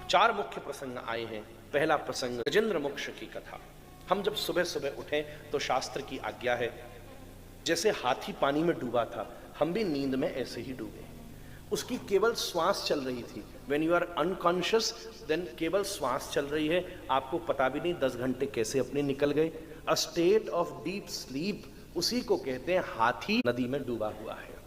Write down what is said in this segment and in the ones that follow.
चार मुख्य प्रसंग आए हैं। पहला प्रसंग गजेंद्र मोक्ष की कथा। हम जब सुबह सुबह उठें तो शास्त्र की आज्ञा है, जैसे हाथी पानी में डूबा था हम भी नींद में ऐसे ही डूबे। उसकी केवल श्वास चल रही थी। When you are unconscious then केवल श्वास चल रही है, आपको पता भी नहीं 10 घंटे कैसे अपने निकल गए। A state of deep sleep, उसी को कहते हैं हाथी नदी में डूबा हुआ है।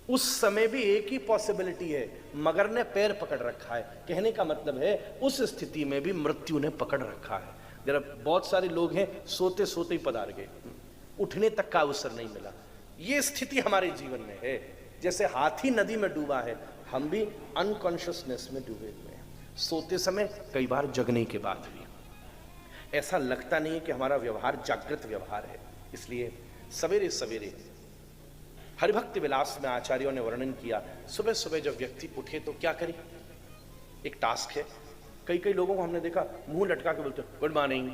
उस समय भी एक ही पॉसिबिलिटी है, मगर ने पैर पकड़ रखा है। कहने का मतलब है उस स्थिति में भी मृत्यु ने पकड़ रखा है। जरा बहुत सारे लोग हैं सोते सोते ही पधार गए, उठने तक का अवसर नहीं मिला। ये स्थिति हमारे जीवन में है, जैसे हाथी नदी में डूबा है, हम भी अनकॉन्शियसनेस में डूबे हुए हैं। सोते समय, कई बार जगने के बाद भी। ऐसा लगता नहीं है कि हमारा व्यवहार जागृत व्यवहार है। इसलिए सवेरे सवेरे हरिभक्त विलास में आचार्यों ने वर्णन किया, सुबह सुबह जब व्यक्ति उठे तो क्या करे। एक टास्क है। कई कई लोगों को हमने देखा मुंह लटका के बोलते गुड मॉर्निंग।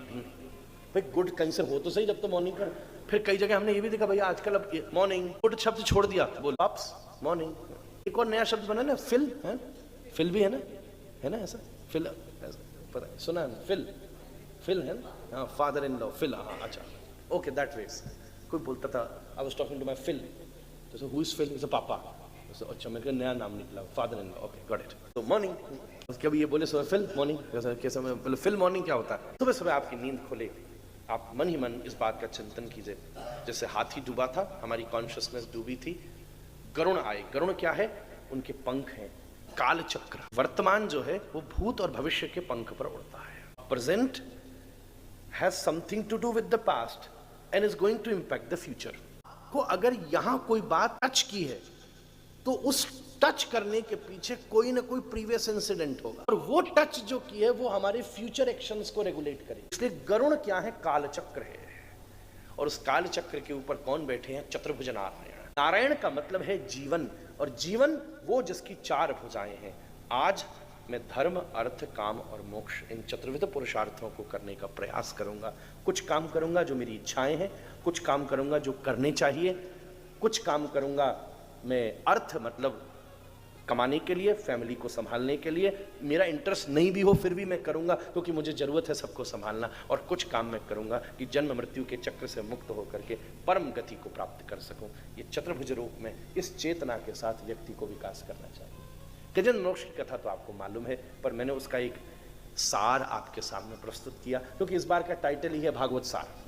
भाई गुड कहीं से हो तो सही जब तो मॉर्निंग कर। फिर कई जगह हमने ये भी देखा भैया आजकल अब मॉर्निंग गुड शब्द छोड़ दिया, बोल वापस मॉर्निंग। एक और नया शब्द बना ना, फिल है, फिल भी है ना ऐसा फिल, पता है सुना है फिल, फिल है ना, हाँ फादर इन लॉ फिल, हाँ अच्छा ओके दैट वेज। कोई बोलता था I was talking to my FIL, तो who is FIL, is a papa. तो अच्छा मेरे का नया नाम निकला father in law, okay got it. तो मॉर्निंग, कभी ये बोले सुबह फिल मॉर्निंग, कैसा बोले फिल मॉर्निंग क्या होता है। सुबह सुबह आपकी नींद खुले, आप मन ही मन इस बात का चिंतन कीजिए, जैसे हाथी डूबा था, हमारी कॉन्शियसनेस डूबी थी। गरुण आए। गरुण क्या है, उनके पंख हैं। काल चक्र, वर्तमान जो है वो भूत और भविष्य के पंख पर उड़ता है। Present has something to do with the past and is going to impact the future. को अगर यहां कोई बात टच की है तो उस टच करने के पीछे कोई ना कोई प्रीवियस इंसिडेंट होगा, और वो टच जो की है वो हमारे फ्यूचर एक्शंस को रेगुलेट करे। इसलिए गरुण क्या है, कालचक्र है। और उस काल चक्र के ऊपर कौन बैठे हैं, चतुर्भुज नारायण। नारायण का मतलब है जीवन, और जीवन वो जिसकी चार भुजाएं हैं। आज मैं धर्म, अर्थ, काम और मोक्ष, इन चतुर्विध पुरुषार्थों को करने का प्रयास करूंगा। कुछ काम करूंगा जो मेरी इच्छाएं हैं, कुछ काम करूंगा जो करने चाहिए, कुछ काम करूंगा मैं अर्थ मतलब कमाने के लिए, फैमिली को संभालने के लिए, मेरा इंटरेस्ट नहीं भी हो फिर भी मैं करूंगा क्योंकि मुझे जरूरत है सबको संभालना। और कुछ काम मैं करूंगा कि जन्म मृत्यु के चक्र से मुक्त होकर के परम गति को प्राप्त कर सकूं। ये चतुर्भुज रूप में इस चेतना के साथ व्यक्ति को विकास करना चाहिए। गजेंद्र मोक्ष की कथा तो आपको मालूम है, पर मैंने उसका एक सार आपके सामने प्रस्तुत किया, क्योंकि इस बार का टाइटल ही है भागवत सार।